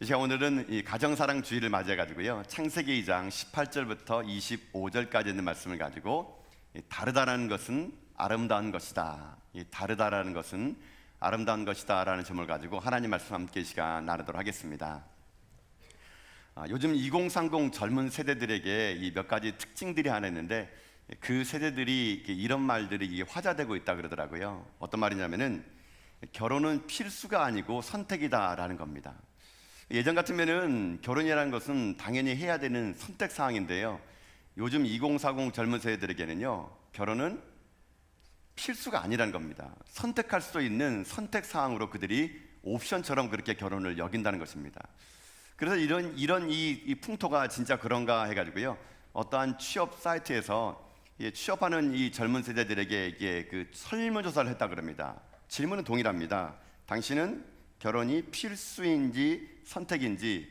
제가 오늘은 이 가정사랑 주의를 맞이해가지고요, 창세기 2장 18절부터 25절까지 있는 말씀을 가지고 다르다라는 것은 아름다운 것이다, 다르다라는 것은 아름다운 것이다 라는 점을 가지고 하나님 말씀 함께 시간 나누도록 하겠습니다. 요즘 2030 젊은 세대들에게 이 몇 가지 특징들이 하나 있는데, 그 세대들이 이런 말들이 화제되고 있다 그러더라고요. 어떤 말이냐면은 결혼은 필수가 아니고 선택이다라는 겁니다. 예전 같으면은 결혼이라는 것은 당연히 해야 되는 선택 사항인데요, 요즘 2040 젊은 세대들에게는요, 결혼은 필수가 아니라는 겁니다. 선택할 수 있는 선택 사항으로 그들이 옵션처럼 그렇게 결혼을 여긴다는 것입니다. 그래서 이런 이 풍토가 진짜 그런가 해가지고요, 어떠한 취업 사이트에서 취업하는 이 젊은 세대들에게 이게 그 설문조사를 했다 그럽니다. 질문은 동일합니다. 당신은 결혼이 필수인지 선택인지,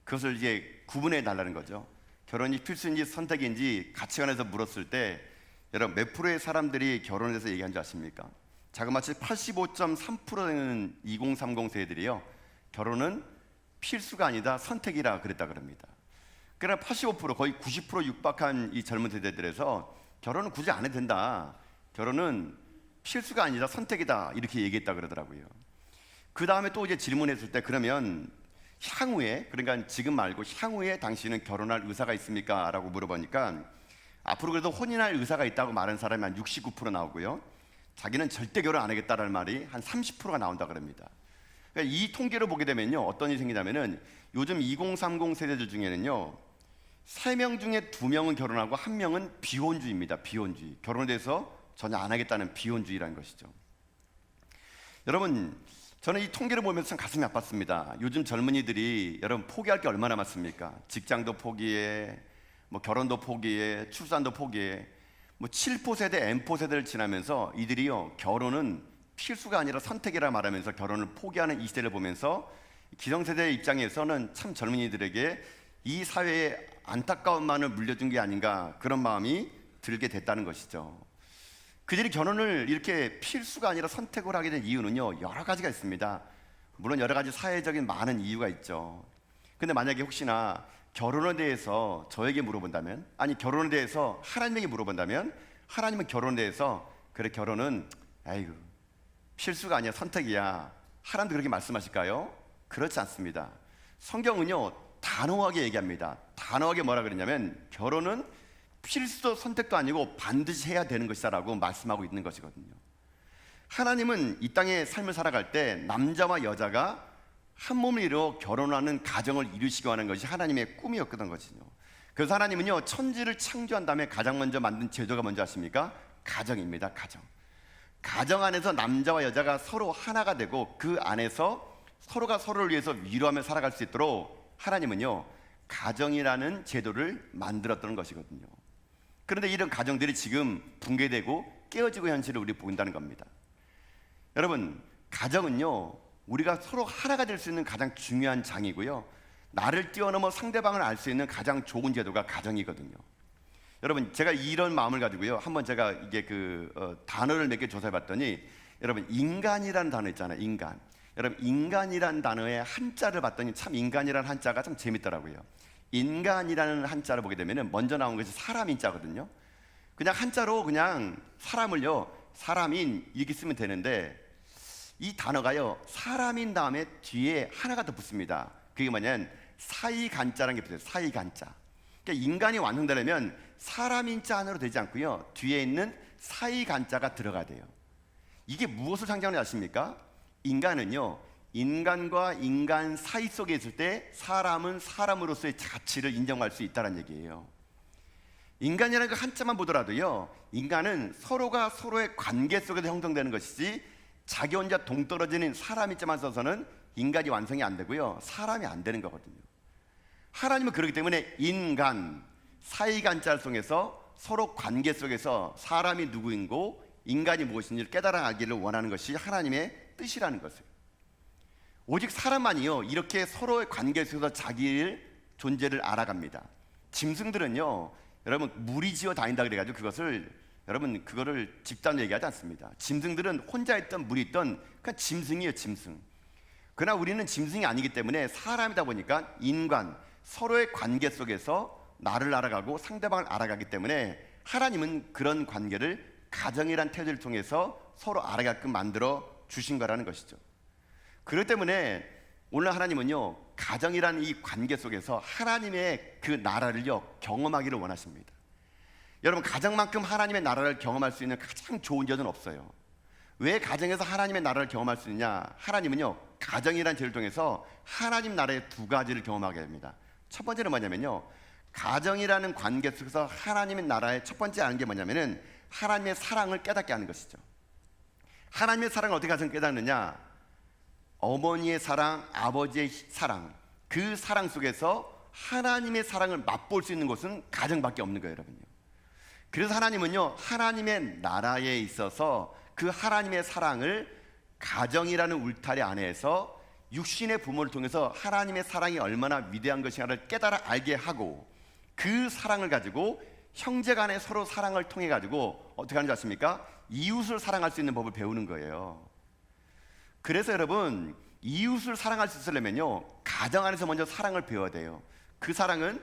그것을 이제 구분해 달라는 거죠. 결혼이 필수인지 선택인지 가치관에서 물었을 때 여러분 몇 프로의 사람들이 결혼에 대해서 얘기한 줄 아십니까? 자그마치 85.3%는 2030 세대들이요, 결혼은 필수가 아니다 선택이라 그랬다 그럽니다. 그러나 85%, 거의 90% 육박한 이 젊은 세대들에서 결혼은 굳이 안 해도 된다, 결혼은 필수가 아니라 선택이다, 이렇게 얘기했다 그러더라고요. 그 다음에 또 이제 질문했을 때, 그러면 향후에, 그러니까 지금 말고 향후에 당신은 결혼할 의사가 있습니까? 라고 물어보니까 앞으로 그래도 혼인할 의사가 있다고 말하는 사람이 한 69% 나오고요, 자기는 절대 결혼 안 하겠다라는 말이 한 30%가 나온다 그럽니다. 그러니까 이 통계를 보게 되면요, 어떤 일이 생기냐면은 요즘 2030 세대들 중에는요, 3명 중에 2명은 결혼하고 1명은 비혼주의입니다. 비혼주의. 결혼에 대해서 전혀 안 하겠다는 비혼주의라는 것이죠. 여러분, 저는 이 통계를 보면서 참 가슴이 아팠습니다. 요즘 젊은이들이 여러분 포기할 게 얼마나 많습니까? 직장도 포기해, 결혼도 포기해, 출산도 포기해. 7포 세대, M포 세대를 지나면서 이들이요, 결혼은 필수가 아니라 선택이라 말하면서 결혼을 포기하는 이 시대를 보면서 기성세대의 입장에서는 참 젊은이들에게 이 사회에 안타까움만을 물려준 게 아닌가, 그런 마음이 들게 됐다는 것이죠. 그들이 결혼을 이렇게 필수가 아니라 선택을 하게 된 이유는요, 여러 가지가 있습니다. 물론 여러 가지 사회적인 많은 이유가 있죠. 근데 만약에 혹시나 결혼에 대해서 저에게 물어본다면, 아니 결혼에 대해서 하나님에게 물어본다면, 하나님은 결혼에 대해서 그래 결혼은 아이고 필수가 아니야 선택이야, 하나님도 그렇게 말씀하실까요? 그렇지 않습니다. 성경은요 단호하게 얘기합니다. 단호하게 뭐라 그러냐면 결혼은 필수도 선택도 아니고 반드시 해야 되는 것이다 라고 말씀하고 있는 것이거든요. 하나님은 이 땅에 삶을 살아갈 때 남자와 여자가 한 몸을 이루어 결혼하는 가정을 이루시기 원하는 것이 하나님의 꿈이었거든 것이죠. 그래서 하나님은요, 천지를 창조한 다음에 가장 먼저 만든 제도가 뭔지 아십니까? 가정입니다. 가정 안에서 남자와 여자가 서로 하나가 되고 그 안에서 서로가 서로를 위해서 위로하며 살아갈 수 있도록 하나님은요, 가정이라는 제도를 만들었던 것이거든요. 그런데 이런 가정들이 지금 붕괴되고 깨어지고 현실을 우리 본다는 겁니다. 여러분, 가정은요, 우리가 서로 하나가 될 수 있는 가장 중요한 장이고요, 나를 뛰어넘어 상대방을 알 수 있는 가장 좋은 제도가 가정이거든요. 여러분, 제가 이런 마음을 가지고요, 한번 제가 이게 단어를 몇 개 조사해 봤더니, 여러분 인간이라는 단어 있잖아요. 인간. 여러분 인간이라는 단어의 한자를 봤더니 참 인간이라는 한자가 참 재밌더라고요. 인간이라는 한자를 보게 되면 먼저 나온 것이 사람인자거든요. 그냥 한자로 그냥 사람을요, 사람인 이렇게 쓰면 되는데, 이 단어가요, 사람인 다음에 뒤에 하나가 더 붙습니다. 그게 뭐냐면 사이간자라는 게 붙어요. 사이간자. 그러니까 인간이 완성되려면 사람인자 안으로 되지 않고요, 뒤에 있는 사이간자가 들어가야 돼요. 이게 무엇을 상징하는지 아십니까? 인간은요, 인간과 인간 사이 속에 있을 때 사람은 사람으로서의 가치를 인정할 수 있다는 얘기예요. 인간이라는 그 한자만 보더라도요, 인간은 서로가 서로의 관계 속에서 형성되는 것이지 자기 혼자 동떨어지는 사람인자만 써서는 인간이 완성이 안 되고요, 사람이 안 되는 거거든요. 하나님은 그렇기 때문에 인간, 사이간자를 통해서 서로 관계 속에서 사람이 누구인고 인간이 무엇인지를 깨달아가기를 원하는 것이 하나님의 뜻이라는 것을. 오직 사람만이요, 이렇게 서로의 관계 속에서 자기의 존재를 알아갑니다. 짐승들은요, 여러분 무리 지어 다닌다 그래가지고 그거를 집단 얘기하지 않습니다. 짐승들은 혼자 있던 무리 있던 그냥 짐승이에요. 짐승. 그러나 우리는 짐승이 아니기 때문에 사람이다 보니까 인간, 서로의 관계 속에서 나를 알아가고 상대방을 알아가기 때문에 하나님은 그런 관계를 가정이란 태도를 통해서 서로 알아가게끔 만들어 주신 거라는 것이죠. 그렇기 때문에 오늘 하나님은요, 가정이라는 이 관계 속에서 하나님의 그 나라를요 경험하기를 원하십니다. 여러분, 가정만큼 하나님의 나라를 경험할 수 있는 가장 좋은 여는 없어요. 왜 가정에서 하나님의 나라를 경험할 수 있느냐? 하나님은요, 가정이라는 죄를 통해서 하나님 나라의 두 가지를 경험하게 됩니다. 첫 번째는 뭐냐면요, 가정이라는 관계 속에서 하나님의 나라의 첫 번째 아는 게 뭐냐면은 하나님의 사랑을 깨닫게 하는 것이죠. 하나님의 사랑을 어떻게 가정 깨닫느냐? 어머니의 사랑, 아버지의 사랑, 그 사랑 속에서 하나님의 사랑을 맛볼 수 있는 곳은 가정밖에 없는 거예요, 여러분요. 그래서 하나님은요, 하나님의 나라에 있어서 그 하나님의 사랑을 가정이라는 울타리 안에서 육신의 부모를 통해서 하나님의 사랑이 얼마나 위대한 것인가를 깨달아 알게 하고, 그 사랑을 가지고 형제간에 서로 사랑을 통해 가지고 어떻게 하는지 아십니까? 이웃을 사랑할 수 있는 법을 배우는 거예요. 그래서 여러분, 이웃을 사랑할 수 있으려면요, 가정 안에서 먼저 사랑을 배워야 돼요. 그 사랑은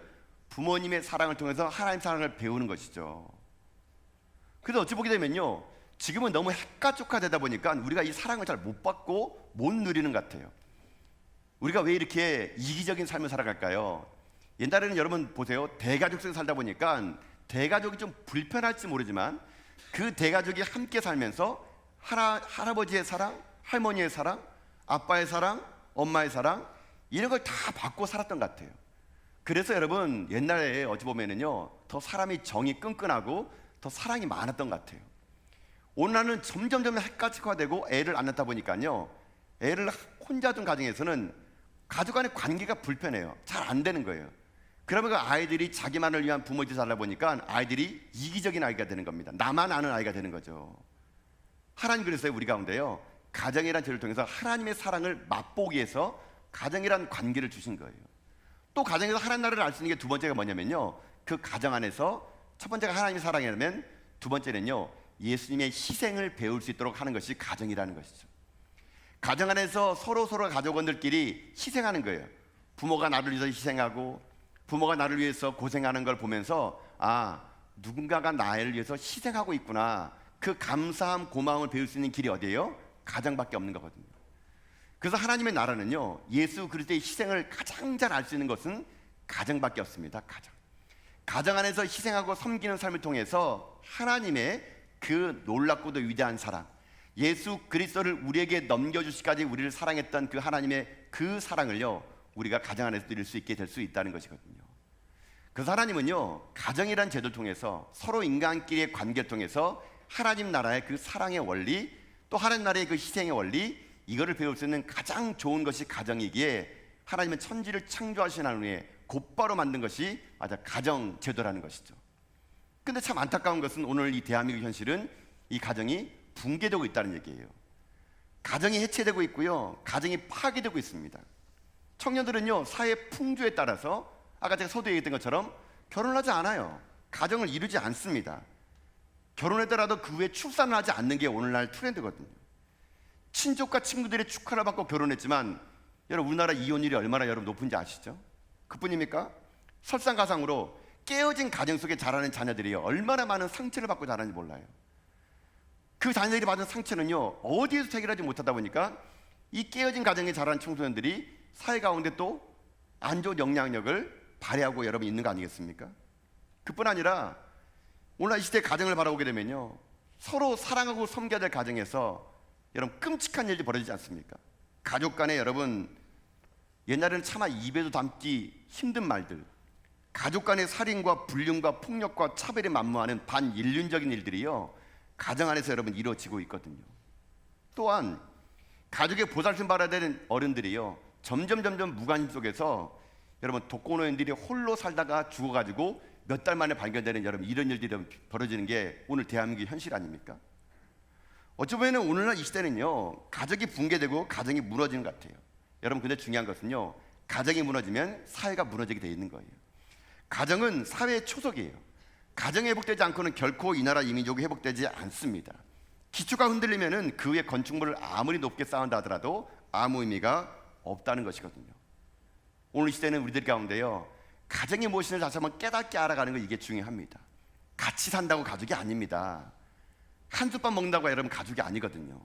부모님의 사랑을 통해서 하나님 사랑을 배우는 것이죠. 그래서 어찌 보게 되면요, 지금은 너무 핵가족화되다 보니까 우리가 이 사랑을 잘 못 받고 못 누리는 것 같아요. 우리가 왜 이렇게 이기적인 삶을 살아갈까요? 옛날에는 여러분 보세요, 대가족 속에 살다 보니까 대가족이 좀 불편할지 모르지만 그 대가족이 함께 살면서 할아버지의 사랑, 할머니의 사랑, 아빠의 사랑, 엄마의 사랑, 이런 걸 다 받고 살았던 것 같아요. 그래서 여러분, 옛날에 어찌 보면은요, 더 사람이 정이 끈끈하고 더 사랑이 많았던 것 같아요. 오늘날은 점점 핵가족화되고 애를 안 낳다 보니까요, 애를 혼자 둔 가정에서는 가족 간의 관계가 불편해요. 잘 안 되는 거예요. 그러면 그 아이들이 자기만을 위한 부모들이 살다 보니까 아이들이 이기적인 아이가 되는 겁니다. 나만 아는 아이가 되는 거죠. 하나님 그래서 우리 가운데요, 가정이란 죄를 통해서 하나님의 사랑을 맛보기 위해서 가정이란 관계를 주신 거예요. 또 가정에서 하나님 나라를 알 수 있는 게 두 번째가 뭐냐면요, 그 가정 안에서 첫 번째가 하나님의 사랑이라면 두 번째는요, 예수님의 희생을 배울 수 있도록 하는 것이 가정이라는 것이죠. 가정 안에서 서로 가족원들끼리 희생하는 거예요. 부모가 나를 위해서 희생하고 부모가 나를 위해서 고생하는 걸 보면서, 아, 누군가가 나를 위해서 희생하고 있구나, 그 감사함, 고마움을 배울 수 있는 길이 어디예요? 가정밖에 없는 거거든요. 그래서 하나님의 나라는요, 예수 그리스도의 희생을 가장 잘 알 수 있는 것은 가정밖에 없습니다. 가정 안에서 희생하고 섬기는 삶을 통해서 하나님의 그 놀랍고도 위대한 사랑, 예수 그리스도를 우리에게 넘겨주시기까지 우리를 사랑했던 그 하나님의 그 사랑을요, 우리가 가정 안에서 누릴 수 있게 될 수 있다는 것이거든요. 그래서 하나님은요, 가정이란 제도를 통해서 서로 인간끼리의 관계를 통해서 하나님 나라의 그 사랑의 원리, 또 하나님 나라의 그 희생의 원리, 이거를 배울 수 있는 가장 좋은 것이 가정이기에 하나님은 천지를 창조하신 후에 곧바로 만든 것이 맞아 가정 제도라는 것이죠. 근데 참 안타까운 것은 오늘 이 대한민국 현실은 이 가정이 붕괴되고 있다는 얘기예요. 가정이 해체되고 있고요, 가정이 파괴되고 있습니다. 청년들은요, 사회 풍조에 따라서 아까 제가 서두에 얘기했던 것처럼 결혼하지 않아요. 가정을 이루지 않습니다. 결혼했더라도 그 후에 출산을 하지 않는 게 오늘날 트렌드거든요. 친족과 친구들의 축하를 받고 결혼했지만 여러분, 우리나라 이혼율이 얼마나 여러분 높은지 아시죠? 그뿐입니까? 설상가상으로 깨어진 가정 속에 자라는 자녀들이 얼마나 많은 상처를 받고 자라는지 몰라요. 그 자녀들이 받은 상처는요, 어디에서 해결하지 못하다 보니까 이 깨어진 가정에 자라는 청소년들이 사회 가운데 또 안 좋은 영향력을 발휘하고 여러분 있는 거 아니겠습니까? 그뿐 아니라 오늘날 이 시대의 가정을 바라보게 되면요, 서로 사랑하고 섬겨야 될 가정에서 여러분 끔찍한 일이 벌어지지 않습니까? 가족 간에 여러분, 옛날에는 차마 입에도 담기 힘든 말들, 가족 간의 살인과 불륜과 폭력과 차별이 만무하는 반인륜적인 일들이요, 가정 안에서 여러분 이루어지고 있거든요. 또한 가족의 보살핌 받아야 되는 어른들이요, 점점 무관심 속에서 여러분 독거노인들이 홀로 살다가 죽어가지고 몇 달 만에 발견되는 여러분 이런 일들이 벌어지는 게 오늘 대한민국 현실 아닙니까? 어찌 보면 오늘날 이 시대는요, 가족이 붕괴되고 가정이 무너지는 것 같아요. 여러분, 근데 중요한 것은요, 가정이 무너지면 사회가 무너지게 되어 있는 거예요. 가정은 사회의 초석이에요. 가정이 회복되지 않고는 결코 이 나라 이 민족이 회복되지 않습니다. 기초가 흔들리면은 그 위에 건축물을 아무리 높게 쌓은다 하더라도 아무 의미가 없다는 것이거든요. 오늘 이 시대는 우리들 가운데요, 가정이 무엇인지 다시 한번 깨닫게 알아가는 거, 이게 중요합니다. 같이 산다고 가족이 아닙니다. 한솥밥 먹는다고 여러분 가족이 아니거든요.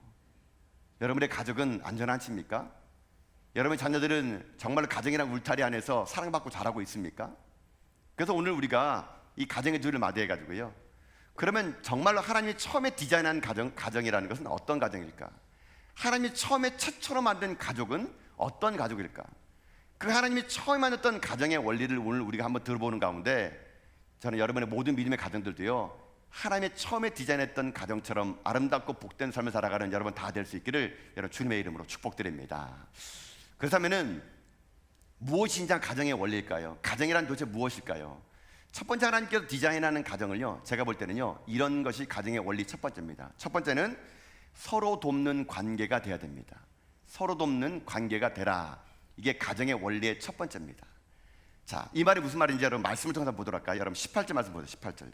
여러분의 가족은 안전하십니까? 여러분의 자녀들은 정말 가정이랑 울타리 안에서 사랑받고 자라고 있습니까? 그래서 오늘 우리가 이 가정의 주를 맞이해가지고요, 그러면 정말로 하나님이 처음에 디자인한 가정이라는 것은 어떤 가정일까? 하나님이 처음에 최초로 만든 가족은 어떤 가족일까? 그 하나님이 처음 만들었던 가정의 원리를 오늘 우리가 한번 들어보는 가운데, 저는 여러분의 모든 믿음의 가정들도요, 하나님의 처음에 디자인했던 가정처럼 아름답고 복된 삶을 살아가는 여러분 다 될 수 있기를 여러분 주님의 이름으로 축복드립니다. 그렇다면은 무엇이 진짜 가정의 원리일까요? 가정이란 도대체 무엇일까요? 첫 번째, 하나님께서 디자인하는 가정을요, 제가 볼 때는요, 이런 것이 가정의 원리 첫 번째입니다. 첫 번째는 서로 돕는 관계가 돼야 됩니다. 서로 돕는 관계가 되라. 이게 가정의 원리의 첫 번째입니다. 자, 이 말이 무슨 말인지 여러분 말씀을 통해서 보도록 할까요? 여러분 18절 말씀 보세요. 18절요.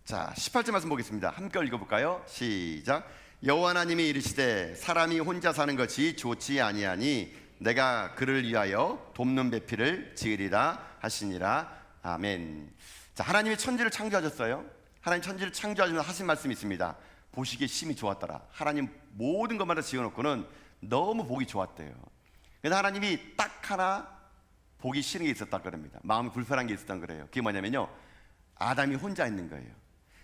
자, 18절 말씀 보겠습니다. 함께 읽어볼까요? 시작. 여호와 하나님이 이르시되 사람이 혼자 사는 것이 좋지 아니하니 내가 그를 위하여 돕는 배필을 지으리라 하시니라. 아멘. 자, 하나님이 천지를 창조하셨어요. 하나님 천지를 창조하시면서 하신 말씀이 있습니다. 보시기에 심히 좋았더라. 하나님 모든 것마다 지어놓고는 너무 보기 좋았대요. 그래서 하나님이 딱 하나 보기 싫은 게 있었다 그럽니다. 마음이 불편한 게 있었던 거래요. 그게 뭐냐면요, 아담이 혼자 있는 거예요.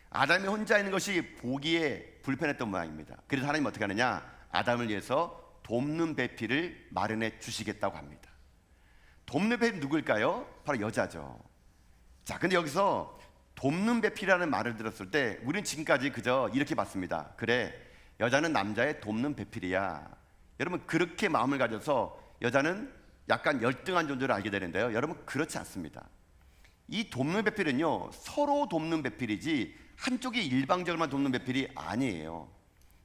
아담이 혼자 있는 것이 보기에 불편했던 모양입니다. 그래서 하나님 어떻게 하느냐, 아담을 위해서 돕는 배필을 마련해 주시겠다고 합니다. 돕는 배필이 누구일까요? 바로 여자죠. 자, 근데 여기서 돕는 배필이라는 말을 들었을 때 우리는 지금까지 그저 이렇게 봤습니다. 그래, 여자는 남자의 돕는 배필이야. 여러분 그렇게 마음을 가져서 여자는 약간 열등한 존재를 알게 되는데요, 여러분 그렇지 않습니다. 이 돕는 배필은요, 서로 돕는 배필이지 한쪽이 일방적으로만 돕는 배필이 아니에요.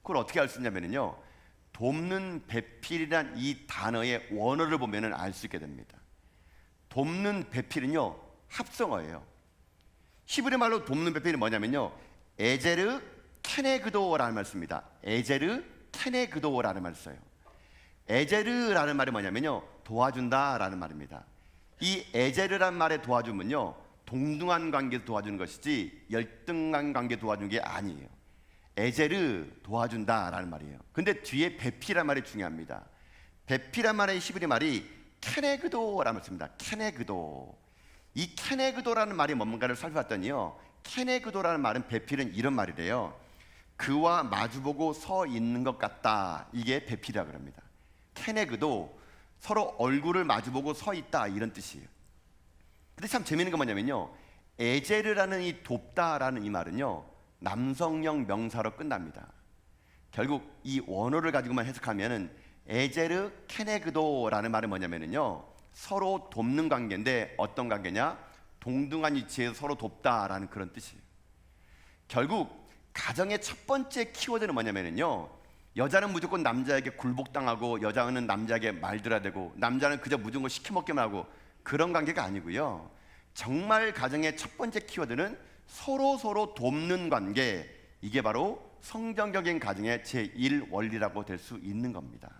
그걸 어떻게 알 수 있냐면요, 돕는 배필이란 이 단어의 원어를 보면은 알 수 있게 됩니다. 돕는 배필은요, 합성어예요. 히브리 말로 돕는 배필이 뭐냐면요, 에제르 케네그도라는 말을 씁니다. 에제르 케네그도라는 말을 써요. 에제르라는 말이 뭐냐면요, 도와준다라는 말입니다. 이 에제르란 말의 도와줌은요, 동등한 관계에서 도와주는 것이지 열등한 관계 도와주는 게 아니에요. 에제르, 도와준다라는 말이에요. 근데 뒤에 배피란 말이 중요합니다. 배피란 말의 히브리 말이 케네그도라는 말을 씁니다. 케네그도. 이 케네그도라는 말이 뭔가를 살펴봤더니요, 케네그도라는 말은, 배필은 이런 말이래요. 그와 마주보고 서 있는 것 같다. 이게 배필이라고 합니다. 케네그도, 서로 얼굴을 마주보고 서 있다, 이런 뜻이에요. 근데 참 재미있는 건 뭐냐면요, 에제르라는 이 돕다라는 이 말은요, 남성형 명사로 끝납니다. 결국 이 원어를 가지고만 해석하면은 에제르 케네그도라는 말은 뭐냐면요, 서로 돕는 관계인데 어떤 관계냐? 동등한 위치에서 서로 돕다라는 그런 뜻이에요. 결국 가정의 첫 번째 키워드는 뭐냐면요, 여자는 무조건 남자에게 굴복당하고 여자는 남자에게 말들어야 되고 남자는 그저 무조건 시켜먹기만 하고 그런 관계가 아니고요, 정말 가정의 첫 번째 키워드는 서로 돕는 관계. 이게 바로 성경적인 가정의 제1 원리라고 될 수 있는 겁니다.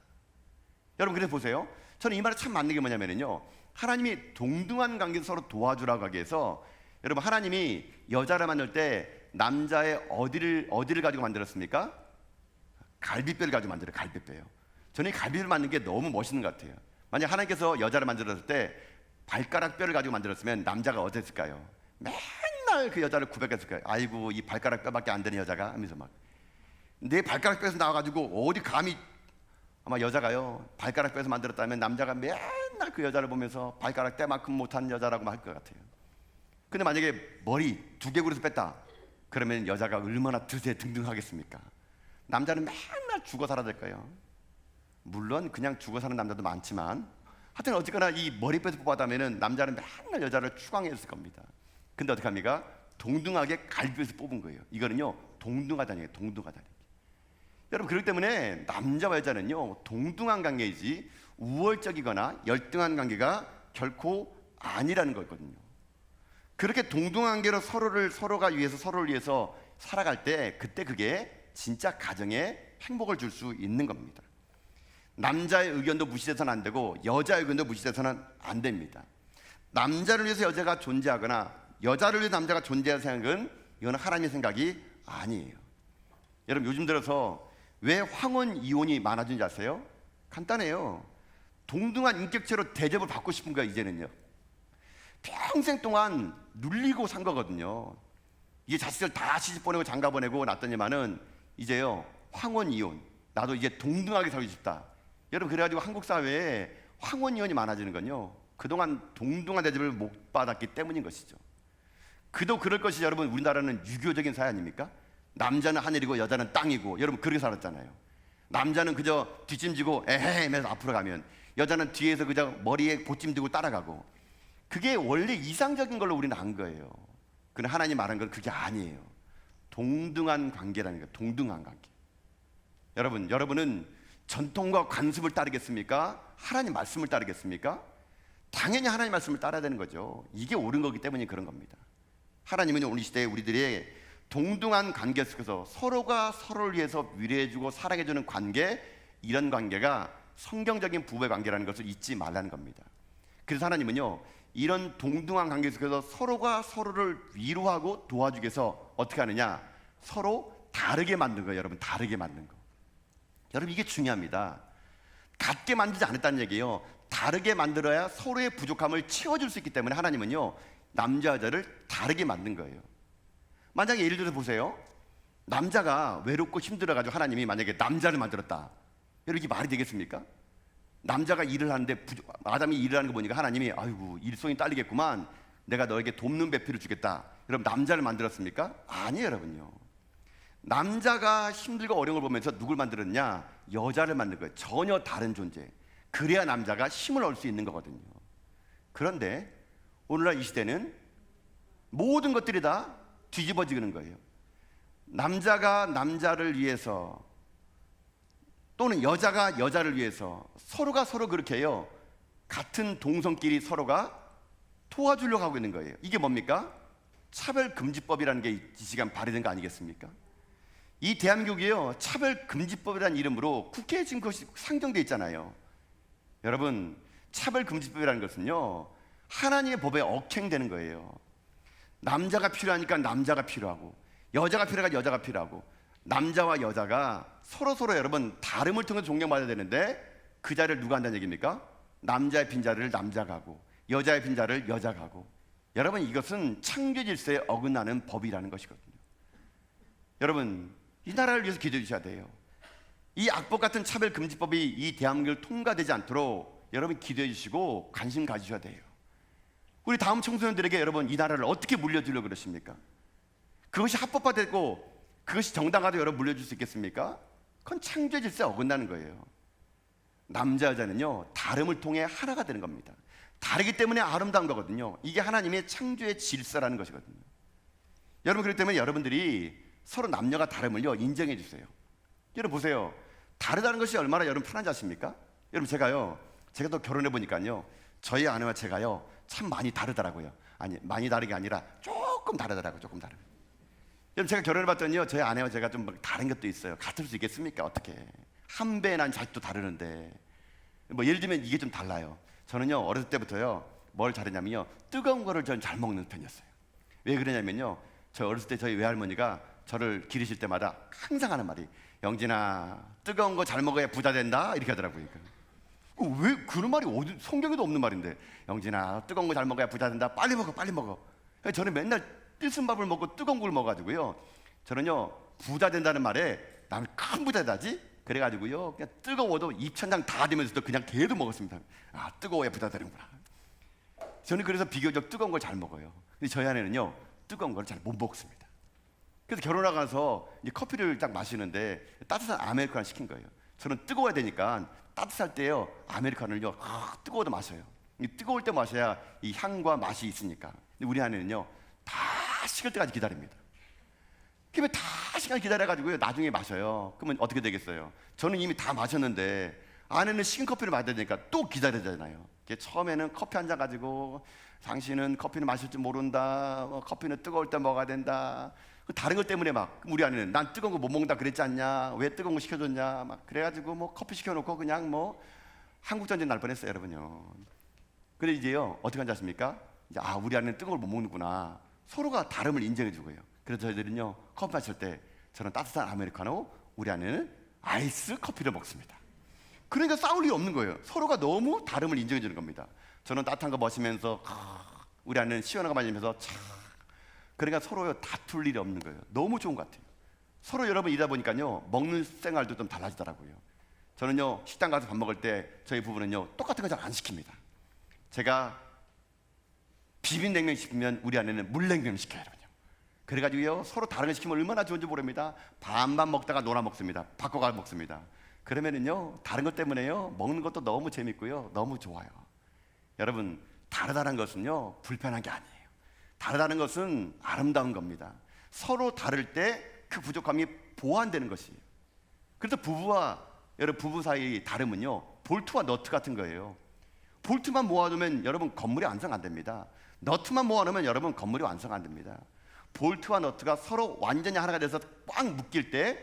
여러분 그래서 보세요, 저는 이 말이 참 맞는 게 뭐냐면요, 하나님이 동등한 관계에서 서로 도와주라고 하기 위해서, 여러분 하나님이 여자를 만들 때 남자의 어디를 가지고 만들었습니까? 갈비뼈를 가지고 만들어요. 갈비뼈요. 저는 이 갈비뼈를 만든 게 너무 멋있는 것 같아요. 만약 하나님께서 여자를 만들었을 때 발가락 뼈를 가지고 만들었으면 남자가 어땠을까요? 맨날 그 여자를 구박했을 거예요. 아이고 이 발가락 뼈밖에 안 되는 여자가 하면서 막, 내 발가락 뼈에서 나와가지고 어디 감히, 아마 여자가요 발가락 뼈에서 만들었다면 남자가 맨날 그 여자를 보면서 발가락 떼만큼 못한 여자라고 할 것 같아요. 근데 만약에 머리 두개골에서 뺐다 그러면 여자가 얼마나 드세등등하겠습니까? 남자는 맨날 죽어 살아야 될까요? 물론 그냥 죽어 사는 남자도 많지만 하여튼 어쨌거나 이 머리뼈에서 뽑았다면 남자는 맨날 여자를 추앙했을 겁니다. 근데 어떡합니까? 동등하게 갈비뼈에서 뽑은 거예요. 이거는요 동등하다는 얘기예요. 동등하다는 얘기. 여러분 그렇기 때문에 남자와 여자는요 동등한 관계이지 우월적이거나 열등한 관계가 결코 아니라는 거거든요. 그렇게 동등한 관계로 서로가 위해서 서로를 위해서 살아갈 때, 그때 그게 진짜 가정에 행복을 줄 수 있는 겁니다. 남자의 의견도 무시돼서는 안 되고 여자의 의견도 무시돼서는 안 됩니다. 남자를 위해서 여자가 존재하거나 여자를 위해서 남자가 존재할 생각은 이거는 하나님의 생각이 아니에요. 여러분 요즘 들어서 왜 황혼 이혼이 많아진지 아세요? 간단해요. 동등한 인격체로 대접을 받고 싶은 거야 이제는요. 평생 동안 눌리고 산 거거든요. 이제 자식들 다 시집 보내고 장가 보내고 났더니만은 이제요 황혼 이혼. 나도 이제 동등하게 살고 싶다. 여러분 그래가지고 한국 사회에 황혼 이혼이 많아지는 건요. 그동안 동등한 대접을 못 받았기 때문인 것이죠. 그도 그럴 것이 여러분 우리나라는 유교적인 사회 아닙니까? 남자는 하늘이고 여자는 땅이고 여러분 그렇게 살았잖아요. 남자는 그저 뒷짐지고 에헤 하면서 앞으로 가면 여자는 뒤에서 그저 머리에 보찜 들고 따라가고 그게 원래 이상적인 걸로 우리는 안 거예요. 그러나 하나님 말한 건 그게 아니에요. 동등한 관계라는 거예요. 동등한 관계. 여러분은 전통과 관습을 따르겠습니까? 하나님 말씀을 따르겠습니까? 당연히 하나님 말씀을 따라야 되는 거죠. 이게 옳은 거기 때문에 그런 겁니다. 하나님은 오늘 이 시대에 우리들의 동등한 관계 속에서 서로가 서로를 위해서 위로해주고 사랑해주는 관계, 이런 관계가 성경적인 부부의 관계라는 것을 잊지 말라는 겁니다. 그래서 하나님은요 이런 동등한 관계 속에서 서로가 서로를 위로하고 도와주기 위해서 어떻게 하느냐, 서로 다르게 만든 거예요. 여러분 다르게 만든 거. 여러분 이게 중요합니다. 같게 만들지 않았다는 얘기예요. 다르게 만들어야 서로의 부족함을 채워줄 수 있기 때문에 하나님은요 남자 여자를 다르게 만든 거예요. 만약에 예를 들어서 보세요. 남자가 외롭고 힘들어가지고 하나님이 만약에 남자를 만들었다. 여러분 이게 말이 되겠습니까? 남자가 일을 하는데 아담이 일을 하는 거 보니까 하나님이 아이고 일손이 딸리겠구만, 내가 너에게 돕는 배필을 주겠다. 여러분 남자를 만들었습니까? 아니에요 여러분요. 남자가 힘들고 어려운 걸 보면서 누굴 만들었냐? 여자를 만든 거예요. 전혀 다른 존재. 그래야 남자가 힘을 얻을 수 있는 거거든요. 그런데 오늘날 이 시대는 모든 것들이 다 뒤집어지는 거예요. 남자가 남자를 위해서 또는 여자가 여자를 위해서 서로가 서로 그렇게 해요. 같은 동성끼리 서로가 도와주려고 하고 있는 거예요. 이게 뭡니까? 차별금지법이라는 게 이 시간 발의된 거 아니겠습니까? 이 대한민국이요 차별금지법이라는 이름으로 국회에 지금 그것이 상정돼 있잖아요. 여러분 차별금지법이라는 것은요 하나님의 법에 억행되는 거예요. 남자가 필요하니까 남자가 필요하고 여자가 필요하니까 여자가 필요하고 남자와 여자가 서로 여러분 다름을 통해서 존경받아야 되는데 그 자리를 누가 한다는 얘기입니까? 남자의 빈자리를 남자가 하고 여자의 빈자리를 여자가 하고. 여러분 이것은 창조 질서에 어긋나는 법이라는 것이거든요. 여러분 이 나라를 위해서 기도해 주셔야 돼요. 이 악법 같은 차별금지법이 이 대한민국을 통과되지 않도록 여러분 기도해 주시고 관심 가지셔야 돼요. 우리 다음 청소년들에게 여러분 이 나라를 어떻게 물려주려고 그러십니까? 그것이 합법화되고 그것이 정당화되고 여러분 물려줄 수 있겠습니까? 그건 창조 질서에 어긋나는 거예요. 남자 여자는요 다름을 통해 하나가 되는 겁니다. 다르기 때문에 아름다운 거거든요. 이게 하나님의 창조의 질서라는 것이거든요. 여러분 그렇기 때문에 여러분들이 서로 남녀가 다름을요 인정해 주세요. 여러분 보세요. 다르다는 것이 얼마나 여러분 편한지 아십니까? 여러분 제가 또 결혼해 보니까요 저희 아내와 제가요 참 많이 다르더라고요. 아니 많이 다르게 아니라 조금 다르더라고요. 조금 다르. 여러분 제가 결혼해 봤더니요 저희 아내와 제가 좀 다른 것도 있어요. 같을 수 있겠습니까? 어떻게 한 배 난 자식도 다르는데 뭐 예를 들면 이게 좀 달라요. 저는요 어렸을 때부터요 뭘 잘했냐면요 뜨거운 거를 전 잘 먹는 편이었어요. 왜 그러냐면요 저 어렸을 때 저희 외할머니가 저를 기르실 때마다 항상 하는 말이 영진아 뜨거운 거 잘 먹어야 부자 된다 이렇게 하더라고요. 왜 그런 말이 어디 성경에도 없는 말인데 영진아 뜨거운 거 잘 먹어야 부자 된다 빨리 먹어 빨리 먹어. 저는 맨날 뜨슨 밥을 먹고 뜨거운 걸 먹어가지고요 저는요 부자 된다는 말에 나는 큰 부자 되지 그래가지고요 그냥 뜨거워도 입천장 다 되면서도 그냥 계속 먹었습니다. 아 뜨거워야 부자 되는구나. 저는 그래서 비교적 뜨거운 걸 잘 먹어요. 근데 저희 아내는요 뜨거운 걸 잘 못 먹습니다. 그래서 결혼하고 나서 이제 커피를 딱 마시는데 따뜻한 아메리카노 시킨 거예요. 저는 뜨거워야 되니까 따뜻할 때요 아메리카노를요 뜨거워도 마셔요. 뜨거울 때 마셔야 이 향과 맛이 있으니까. 근데 우리 아내는요 다 식을 때까지 기다립니다. 그러면 다 시간 기다려가지고요 나중에 마셔요. 그러면 어떻게 되겠어요? 저는 이미 다 마셨는데 아내는 식은 커피를 마셔야 되니까 또 기다려야 되잖아요. 처음에는 커피 한 잔 가지고 당신은 커피는 마실 줄 모른다, 커피는 뜨거울 때 먹어야 된다, 다른 것 때문에 막 우리 아내는 난 뜨거운 거 못 먹는다 그랬지 않냐, 왜 뜨거운 거 시켜줬냐, 막 그래가지고 뭐 커피 시켜놓고 그냥 뭐 한국 전쟁 날 뻔했어요, 여러분요. 그래 이제요 어떻게 한지 아십니까? 이제 우리 아내는 뜨거운 걸 못 먹는구나. 서로가 다름을 인정해주고요. 그래서 저희들은요 커피 마실 때 저는 따뜻한 아메리카노, 우리 아내는 아이스 커피를 먹습니다. 그러니까 싸울 일이 없는 거예요. 서로가 너무 다름을 인정해주는 겁니다. 저는 따뜻한 거 마시면서 우리 아내는 시원한 거 마시면서 그러니까 서로 다툴 일이 없는 거예요. 너무 좋은 것 같아요. 서로 여러분 일하다 보니까요 먹는 생활도 좀 달라지더라고요. 저는요 식당 가서 밥 먹을 때 저희 부부는요 똑같은 거 잘 안 시킵니다. 제가 비빔냉면 시키면 우리 아내는 물냉면 시켜요, 여러분요. 그래가지고요 서로 다른 거 시키면 얼마나 좋은지 모릅니다. 반반 먹다가 놀아 먹습니다. 바꿔가 먹습니다. 그러면은요 다른 것 때문에요 먹는 것도 너무 재밌고요 너무 좋아요. 여러분 다르다는 것은요 불편한 게 아니에요. 다르다는 것은 아름다운 겁니다. 서로 다를 때 그 부족함이 보완되는 것이에요. 그래서 여러분 부부 사이 다름은요 볼트와 너트 같은 거예요. 볼트만 모아두면 여러분 건물이 완성 안 됩니다. 너트만 모아놓으면 여러분 건물이 완성 안 됩니다. 볼트와 너트가 서로 완전히 하나가 돼서 꽉 묶일 때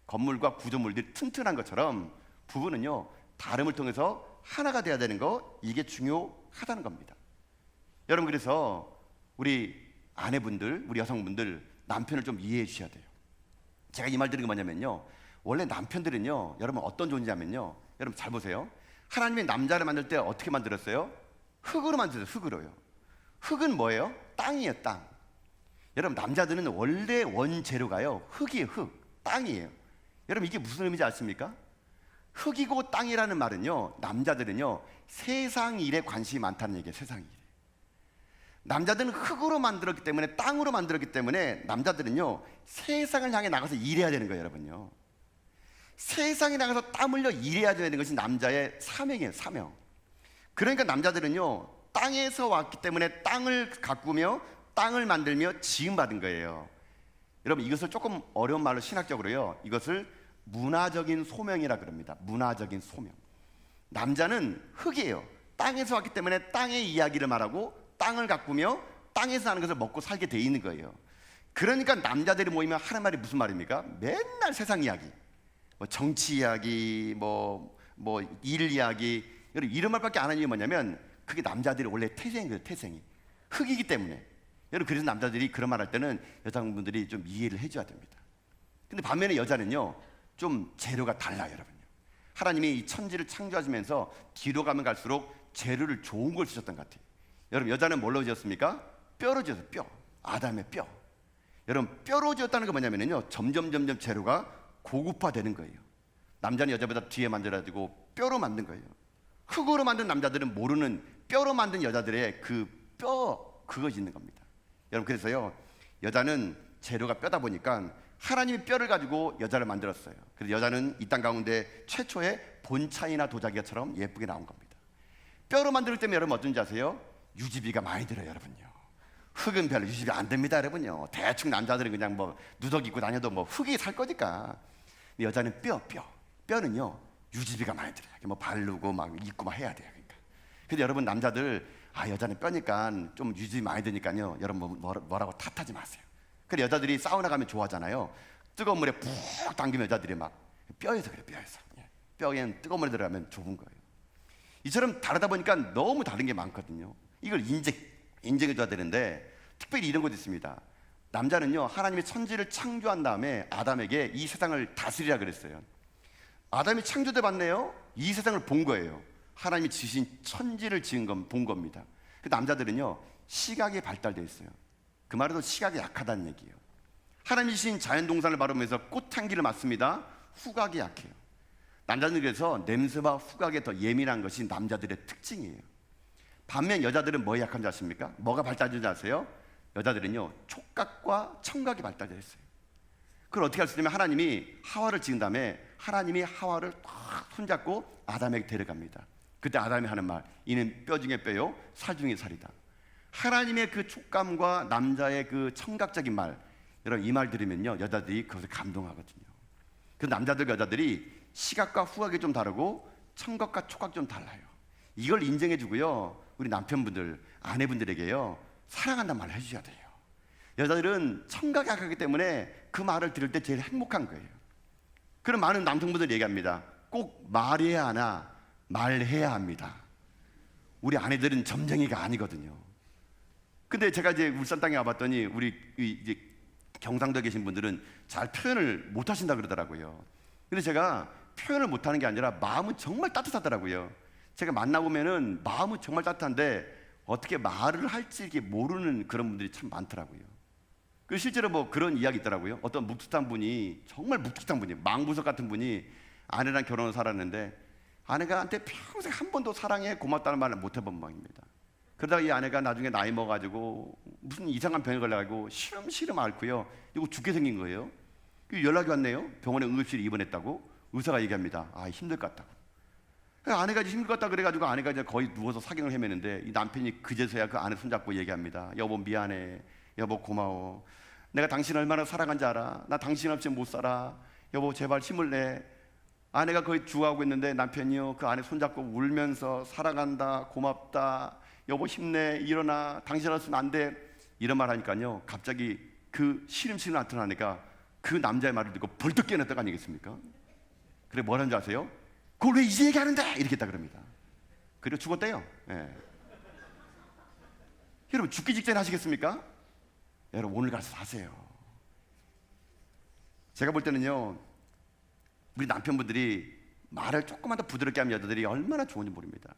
건물과 구조물들이 튼튼한 것처럼 부부는요 다름을 통해서 하나가 돼야 되는 거, 이게 중요하다는 겁니다. 여러분 그래서 우리 아내분들, 우리 여성분들 남편을 좀 이해해 주셔야 돼요. 제가 이 말 드리는 게 뭐냐면요 원래 남편들은요 여러분 어떤 존재냐면요 여러분 잘 보세요. 하나님이 남자를 만들 때 어떻게 만들었어요? 흙으로 만들었어요. 흙으로요. 흙은 뭐예요? 땅이에요. 땅. 여러분 남자들은 원래 원재료가요 흙이에요. 흙, 땅이에요. 여러분 이게 무슨 의미인지 아십니까? 흙이고 땅이라는 말은요 남자들은요 세상 일에 관심이 많다는 얘기예요. 세상 일. 남자들은 흙으로 만들었기 때문에, 땅으로 만들었기 때문에 남자들은요 세상을 향해 나가서 일해야 되는 거예요, 여러분요. 세상에 나가서 땀 흘려 일해야 되는 것이 남자의 사명이에요. 사명. 그러니까 남자들은요 땅에서 왔기 때문에 땅을 가꾸며 땅을 만들며 지음받은 거예요. 여러분 이것을 조금 어려운 말로 신학적으로요 이것을 문화적인 소명이라 그럽니다. 문화적인 소명. 남자는 흙이에요. 땅에서 왔기 때문에 땅의 이야기를 말하고 땅을 가꾸며 땅에서 사는 것을 먹고 살게 돼 있는 거예요. 그러니까 남자들이 모이면 하는 말이 무슨 말입니까? 맨날 세상 이야기, 뭐 정치 이야기, 뭐 일 이야기, 이런 말밖에 안 하는 이유가 뭐냐면 그게 남자들이 원래 태생이에요. 태생이 흙이기 때문에. 여러분 그래서 남자들이 그런 말 할 때는 여성분들이 좀 이해를 해줘야 됩니다. 근데 반면에 여자는요 좀 재료가 달라요, 여러분요. 하나님이 이 천지를 창조하시면서 뒤로 가면 갈수록 재료를 좋은 걸 쓰셨던 것 같아요. 여러분 여자는 뭘로 지었습니까? 뼈로 지었어요. 뼈. 아담의 뼈. 여러분 뼈로 지었다는 게 뭐냐면요 점점 재료가 고급화되는 거예요. 남자는 여자보다 뒤에 만들어가지고 뼈로 만든 거예요. 흙으로 만든 남자들은 모르는 뼈로 만든 여자들의 그 뼈, 그것이 있는 겁니다. 여러분 그래서요 여자는 재료가 뼈다 보니까 하나님이 뼈를 가지고 여자를 만들었어요. 그래서 여자는 이 땅 가운데 최초의 본차이나 도자기처럼 예쁘게 나온 겁니다. 뼈로 만들 때면 여러분 어떤지 아세요? 유지비가 많이 들어요, 여러분요. 흙은 별로 유지비 안 됩니다, 여러분요. 대충 남자들은 그냥 뭐 누더기 입고 다녀도 뭐 흙이 살 거니까. 근데 여자는 뼈는요 유지비가 많이 들어요. 뭐 바르고 막 입고 막 해야 돼요. 그러니까. 근데 여러분 남자들 여자는 뼈니까 좀 유지비 많이 드니까요. 여러분 뭐라고 탓하지 마세요. 그래 여자들이 사우나 가면 좋아하잖아요. 뜨거운 물에 푹 당기면 여자들이 막 뼈에서 그래, 뼈에서. 뼈에는 뜨거운 물에 들어가면 좋은 거예요. 이처럼 다르다 보니까 너무 다른 게 많거든요. 이걸 인정해줘야 되는데 특별히 이런 것도 있습니다. 남자는요 하나님이 천지를 창조한 다음에 아담에게 이 세상을 다스리라 그랬어요. 아담이 창조돼 봤네요. 이 세상을 본 거예요. 하나님이 지으신 천지를 본 겁니다. 그 남자들은요 시각이 발달되어 있어요. 그 말은 시각이 약하다는 얘기예요. 하나님이 지으신 자연동산을 바라보면서 꽃향기를 맡습니다. 후각이 약해요. 남자들은 그래서 냄새와 후각에 더 예민한 것이 남자들의 특징이에요. 반면 여자들은 뭐에 약한지 아십니까? 뭐가 발달되는지 아세요? 여자들은요 촉각과 청각이 발달되어 있어요. 그걸 어떻게 할 수 있냐면 하나님이 하와를 지은 다음에 하나님이 하와를 탁 손잡고 아담에게 데려갑니다. 그때 아담이 하는 말, 이는 뼈 중에 뼈요 살 중에 살이다. 하나님의 그 촉감과 남자의 그 청각적인 말, 여러분 이 말 들으면요 여자들이 그것을 감동하거든요. 그 남자들과 여자들이 시각과 후각이 좀 다르고 청각과 촉각이 좀 달라요. 이걸 인정해 주고요 우리 남편분들, 아내분들에게요 사랑한다는 말을 해주셔야 돼요. 여자들은 청각이 약하기 때문에 그 말을 들을 때 제일 행복한 거예요. 그럼 많은 남성분들이 얘기합니다. 꼭 말해야 하나 말해야 합니다. 우리 아내들은 점쟁이가 아니거든요. 근데 제가 이제 울산 땅에 와봤더니 우리 이제 경상도에 계신 분들은 잘 표현을 못 하신다 그러더라고요. 근데 제가 표현을 못 하는 게 아니라 마음은 정말 따뜻하더라고요. 제가 만나보면은 마음은 정말 따뜻한데 어떻게 말을 할지 이게 모르는 그런 분들이 참 많더라고요. 그 실제로 뭐 그런 이야기 있더라고요. 어떤 묵직한 분이, 정말 묵직한 분이, 망부석 같은 분이 아내랑 결혼을 살았는데 아내가한테 평생 한 번도 사랑해 고맙다는 말을 못 해본 모양입니다. 그러다가 이 아내가 나중에 나이 먹어가지고 무슨 이상한 병에 걸려가지고 시름시름 앓고요. 이거 죽게 생긴 거예요. 연락이 왔네요. 병원에 응급실에 입원했다고. 의사가 얘기합니다. 아, 힘들 것 같다고. 아내가 이제 힘들 것 같다 그래가지고 아내가 이제 거의 누워서 사경을 헤매는데 이 남편이 그제서야 그 아내 손잡고 얘기합니다. 여보 미안해. 여보 고마워. 내가 당신 얼마나 사랑한지 알아. 나 당신 없이 못 살아. 여보 제발 힘을 내. 아내가 거의 죽어가고 있는데 남편이요 그 아내 손잡고 울면서 사랑한다 고맙다 여보 힘내 일어나 당신 없으면 안 돼 이런 말 하니까요 갑자기 그 시름시름 나타나니까 그 남자의 말을 듣고 벌떡 깨어났던 거 아니겠습니까? 그래 뭐라는 줄 아세요? 그걸 왜 이제 얘기하는데 이렇게 했다 그럽니다. 그리고 죽었대요. 예. 여러분 죽기 직전에 하시겠습니까? 여러분 오늘 가서 하세요. 제가 볼 때는요 우리 남편분들이 말을 조금만 더 부드럽게 하면 여자들이 얼마나 좋은지 모릅니다.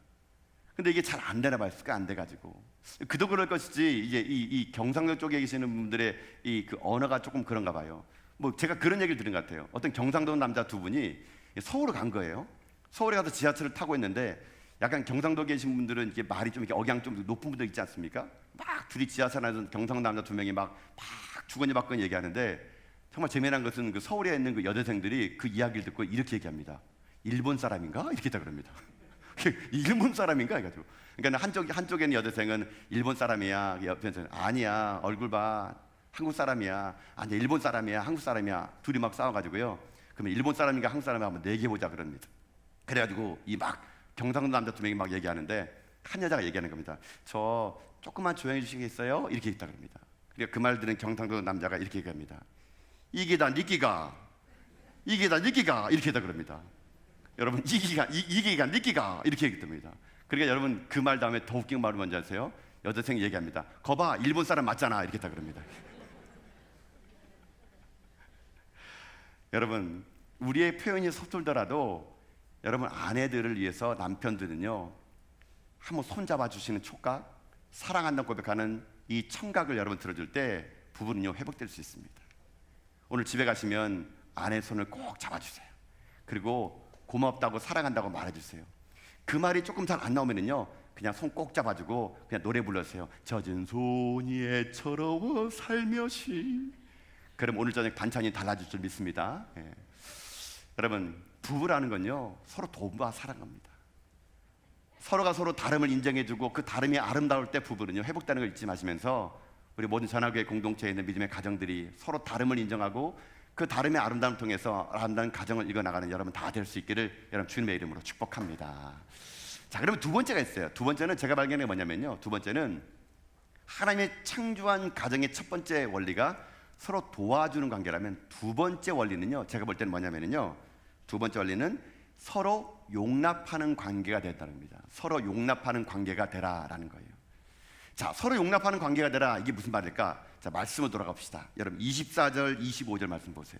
근데 이게 잘 안 되나 봐요. 습관 안 돼가지고. 그도 그럴 것이지 이제 이 경상도 쪽에 계시는 분들의 이 그 언어가 조금 그런가 봐요. 뭐 제가 그런 얘기를 들은 것 같아요. 어떤 경상도 남자 두 분이 서울을 간 거예요. 서울에 가서 지하철을 타고 있는데 약간 경상도 계신 분들은 이게 말이 좀 이렇게 억양 좀 높은 분들 있지 않습니까? 막 둘이 지하철 안에서 경상도 남자 두 명이 막 주거니 받거니 얘기하는데 정말 재미난 것은 그 서울에 있는 그 여대생들이 그 이야기를 듣고 이렇게 얘기합니다. 일본 사람인가? 이렇게 다 그럽니다. 일본 사람인가? 해가지고. 그러니까 한쪽에는 여대생은 일본 사람이야. 옆에서는 아니야. 얼굴 봐. 한국 사람이야. 아니 일본 사람이야. 한국 사람이야. 둘이 막 싸워가지고요. 그러면 일본 사람인가 한국 사람인가 한번 얘기해보자 그럽니다. 그래가지고 이 막 경상도 남자 두 명이 막 얘기하는데 한 여자가 얘기하는 겁니다. 저 조금만 조용해 주시겠어요? 이렇게 했다 그럽니다. 그러니까 그 말 들은 경상도 남자가 이렇게 얘기합니다. 이게 다 니끼가 이렇게 했다 그럽니다. 여러분 이기가 니끼가 이렇게 얘기합니다. 그러니까 여러분 그 말 다음에 더 웃긴 말을 뭔지 아세요? 여자생이 얘기합니다. 거봐 일본 사람 맞잖아 이렇게 했다 그럽니다. 여러분 우리의 표현이 서툴더라도 여러분 아내들을 위해서 남편들은요 한번 손잡아 주시는 촉각, 사랑한다고 고백하는 이 청각을 여러분 들어줄 때 부부는요 회복될 수 있습니다. 오늘 집에 가시면 아내 손을 꼭 잡아주세요. 그리고 고맙다고 사랑한다고 말해주세요. 그 말이 조금 잘 안 나오면은요 그냥 손 꼭 잡아주고 그냥 노래 불러주세요. 젖은 손이 애처로워 살며시. 그럼 오늘 저녁 반찬이 달라질 줄 믿습니다. 예. 여러분 부부라는 건요 서로 도와 사랑합니다. 서로가 서로 다름을 인정해주고 그 다름이 아름다울 때 부부는요 회복되는 걸 잊지 마시면서 우리 모든 전화교회 공동체에 있는 믿음의 가정들이 서로 다름을 인정하고 그 다름의 아름다움을 통해서 아름다운 가정을 이뤄나가는 여러분 다 될 수 있기를 여러분 주님의 이름으로 축복합니다. 자 그러면 두 번째가 있어요. 두 번째는 제가 발견한 게 뭐냐면요 두 번째는 하나님의 창조한 가정의 첫 번째 원리가 서로 도와주는 관계라면 두 번째 원리는요 제가 볼 때는 뭐냐면요 두 번째 원리는 서로 용납하는 관계가 됐다는 겁니다. 서로 용납하는 관계가 되라라는 거예요. 자, 서로 용납하는 관계가 되라. 이게 무슨 말일까? 자, 말씀으로 돌아가 봅시다. 여러분 24절, 25절 말씀 보세요.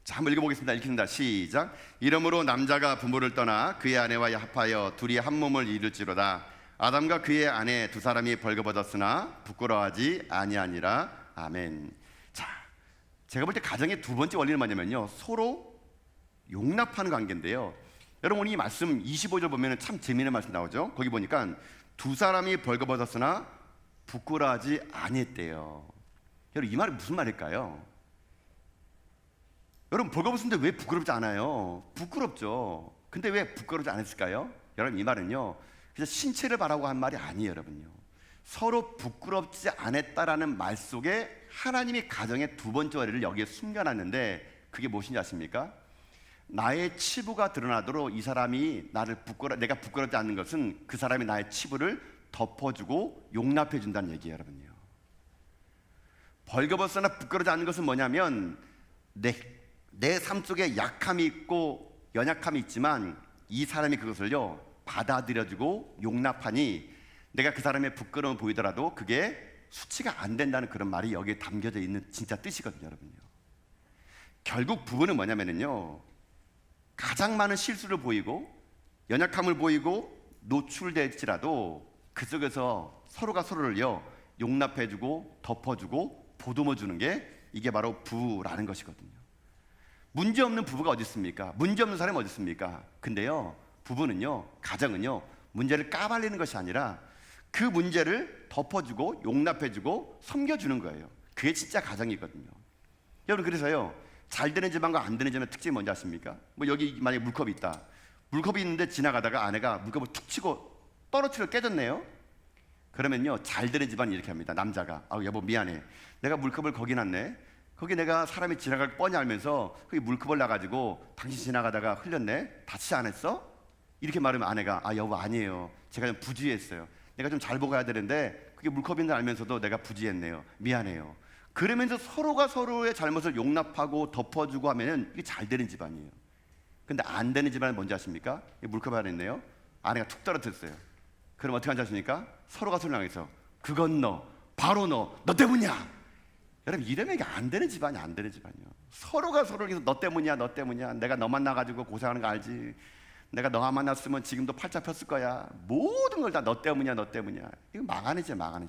자, 한번 읽어보겠습니다. 읽습니다. 시작. 이러므로 남자가 부모를 떠나 그의 아내와 합하여 둘이 한 몸을 이룰지로다. 아담과 그의 아내 두 사람이 벌거벗었으나 부끄러워하지 아니하니라. 아멘. 자, 제가 볼 때 가정의 두 번째 원리는 뭐냐면요 서로 용납하는 관계인데요. 여러분 이 말씀 25절 보면 참 재미있는 말씀 나오죠. 거기 보니까 두 사람이 벌거벗었으나 부끄러워하지 아니했대요. 여러분 이 말이 무슨 말일까요? 여러분 벌거벗었는데 왜 부끄럽지 않아요? 부끄럽죠. 근데 왜 부끄럽지 않았을까요? 여러분 이 말은요 그냥 신체를 바라고 한 말이 아니에요. 여러분요 서로 부끄럽지 않았다라는 말 속에 하나님이 가정의 두 번째 원리를 여기에 숨겨놨는데 그게 무엇인지 아십니까? 나의 치부가 드러나도록 이 사람이 내가 부끄럽지 않는 것은 그 사람이 나의 치부를 덮어주고 용납해 준다는 얘기예요. 여러분요 벌거벗으나 부끄러지 않는 것은 뭐냐면 내 삶 속에 약함이 있고 연약함이 있지만 이 사람이 그것을요 받아들여주고 용납하니 내가 그 사람의 부끄러움을 보이더라도 그게 수치가 안 된다는 그런 말이 여기에 담겨져 있는 진짜 뜻이거든요, 여러분요. 결국 부부는 뭐냐면요, 가장 많은 실수를 보이고 연약함을 보이고 노출될지라도 그 속에서 서로가 서로를요 용납해주고 덮어주고 보듬어주는 게 이게 바로 부라는 것이거든요. 문제없는 부부가 어디 있습니까? 문제없는 사람이 어디 있습니까? 근데요, 부부는요, 가정은요, 문제를 까발리는 것이 아니라 그 문제를 덮어주고 용납해주고 섬겨주는 거예요. 그게 진짜 가정이거든요. 여러분, 그래서요, 잘 되는 집안과 안 되는 집안의 특징이 뭔지 아십니까? 뭐 여기 만약에 물컵이 있다. 물컵이 있는데 지나가다가 아내가 물컵을 툭 치고 떨어뜨려 깨졌네요. 그러면요, 잘 되는 집안이 이렇게 합니다. 남자가, 여보 미안해, 내가 물컵을 거기 놨네. 거기 내가 사람이 지나갈 거 뻔히 알면서 거기 물컵을 놔가지고 당신 지나가다가 흘렸네. 다치지 않았어? 이렇게 말하면 아내가, 여보 아니에요, 제가 좀 부주의했어요. 내가 좀 잘 보고 가야 되는데 그게 물컵인 줄 알면서도 내가 부주의했네요. 미안해요. 그러면서 서로가 서로의 잘못을 용납하고 덮어주고 하면은 이게 잘 되는 집안이에요. 근데 안 되는 집안은 뭔지 아십니까? 물컵 안에 있네요. 아내가 툭 떨어뜨렸어요. 그럼 어떻게 하는지 아십니까? 서로가 서로 향해서 그건 너, 바로 너 때문이야. 여러분, 이러면 이게 안 되는 집안이 안 되는 집안이요. 서로가 서로를 위해서 너 때문이야. 내가 너 만나가지고 고생하는 거 알지? 내가 너 안 만났으면 지금도 팔자 폈을 거야. 모든 걸 다 너 때문이야. 이거 망하는 집안.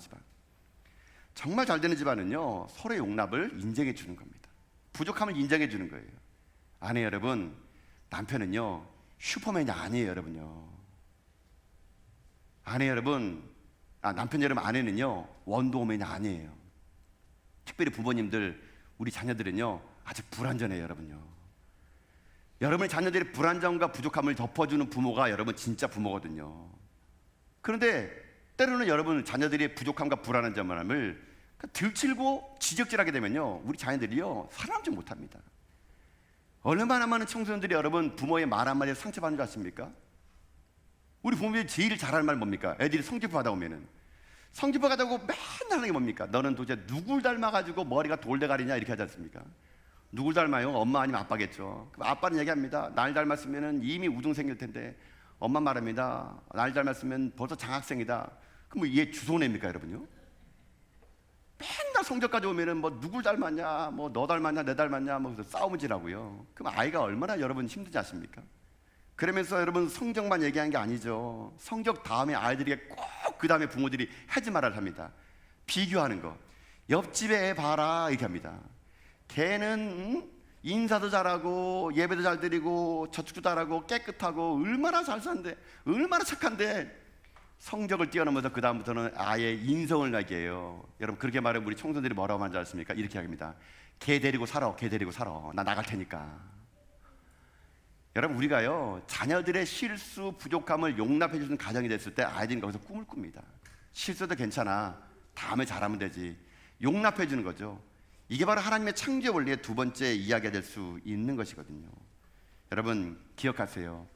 정말 잘 되는 집안은요, 서로의 용납을 인정해 주는 겁니다. 부족함을 인정해 주는 거예요. 아내 여러분, 남편은요 슈퍼맨이 아니에요, 여러분요. 아내 여러분, 남편 여러분, 아내는요 원더우먼이 아니에요. 특별히 부모님들, 우리 자녀들은요 아직 불완전해요, 여러분요. 여러분의 자녀들의 불완전과 부족함을 덮어주는 부모가 여러분 진짜 부모거든요. 그런데 때로는 여러분 자녀들의 부족함과 불완전함을 들치고 지적질하게 되면요, 우리 자녀들이요 살아남지 못합니다. 얼마나 많은 청소년들이 여러분 부모의 말 한마디에 상처받는 줄 아십니까? 우리 부모님이 제일 잘하는 말 뭡니까? 애들이 성적표 받아오면은 성적표 가지고 맨날 하는 게 뭡니까? 너는 도대체 누굴 닮아가지고 머리가 돌대가리냐, 이렇게 하지 않습니까? 누굴 닮아요? 엄마 아니면 아빠겠죠. 그럼 아빠는 얘기합니다. 날 닮았으면 이미 우등생일 텐데. 엄마 말합니다. 날 닮았으면 벌써 장학생이다. 그럼 얘 주소 냅니까, 여러분요? 맨날 성적 가져오면은 뭐 누굴 닮았냐, 뭐 너 닮았냐, 내 닮았냐, 뭐 싸움을 지라고요. 그럼 아이가 얼마나 여러분 힘들지 않습니까? 그러면서 여러분 성적만 얘기하는 게 아니죠. 성적 다음에 아이들에게 꼭 그 다음에 부모들이 하지 말아야 합니다. 비교하는 거. 옆집에 애 봐라, 이렇게 합니다. 걔는 인사도 잘하고 예배도 잘 드리고 저축도 잘하고 깨끗하고 얼마나 잘 사는데, 얼마나 착한데, 성적을 뛰어넘어서 그 다음부터는 아예 인성을 나게 해요. 여러분, 그렇게 말하면 우리 청소년들이 뭐라고 하는지 아십니까? 이렇게 합니다. 걔 데리고 살아. 나 나갈 테니까. 여러분, 우리가요 자녀들의 실수, 부족함을 용납해 주는 가정이 됐을 때 아이들은 거기서 꿈을 꿉니다. 실수도 괜찮아, 다음에 잘하면 되지. 용납해 주는 거죠. 이게 바로 하나님의 창조 원리의 두 번째 이야기가 될 수 있는 것이거든요. 여러분, 기억하세요.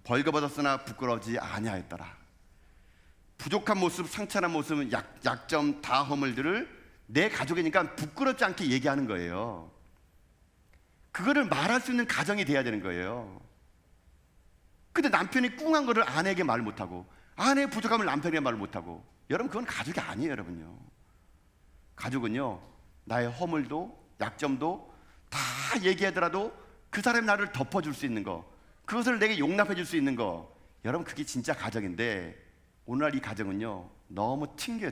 벌거벗었으나 부끄러워지 아니하였더라. 부족한 모습, 상처난 모습, 약점, 다 허물들을 내 가족이니까 부끄럽지 않게 얘기하는 거예요. 그거를 말할 수 있는 가정이 돼야 되는 거예요. 근데 남편이 꿍한 거를 아내에게 말 못하고, 아내의 부족함을 남편에게 말 못하고, 여러분 그건 가족이 아니에요, 여러분요. 가족은요 나의 허물도 약점도 다 얘기하더라도 그 사람이 나를 덮어줄 수 있는 거, 그것을 내게 용납해 줄 수 있는 거, 여러분 그게 진짜 가정인데 오늘날 이 가정은요 너무 튕겨.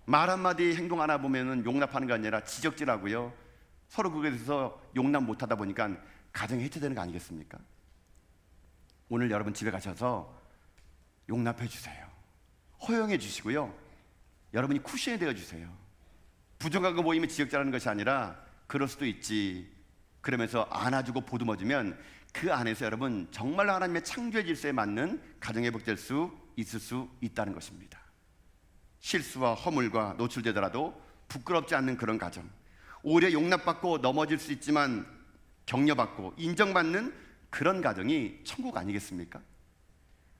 말 한마디 행동 하나 보면은 용납하는 게 아니라 지적질하고요, 서로 그거에 대해서 용납 못하다 보니까 가정이 해체되는 거 아니겠습니까? 오늘 여러분 집에 가셔서 용납해 주세요. 허용해 주시고요, 여러분이 쿠션이 되어 주세요. 부족한 거 보이면 지적질하는 것이 아니라 그럴 수도 있지, 그러면서 안아주고 보듬어주면 그 안에서 여러분 정말 하나님의 창조의 질서에 맞는 가정이 회복될 수 있을 수 있다는 것입니다. 실수와 허물과 노출되더라도 부끄럽지 않는 그런 가정, 오히려 용납받고 넘어질 수 있지만 격려받고 인정받는 그런 가정이 천국 아니겠습니까?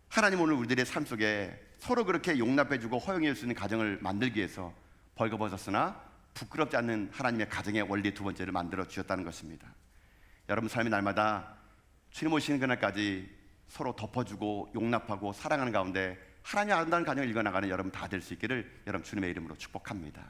하나님 오늘 우리들의 삶 속에 서로 그렇게 용납해주고 허용해 줄 수 있는 가정을 만들기 위해서 벌거벗었으나 부끄럽지 않는 하나님의 가정의 원리 두 번째를 만들어 주셨다는 것입니다. 여러분 삶의 날마다 주님 오시는 그날까지 서로 덮어주고 용납하고 사랑하는 가운데 하나님의 아름다운 가정을 이뤄나가는 여러분 다 될 수 있기를 여러분 주님의 이름으로 축복합니다.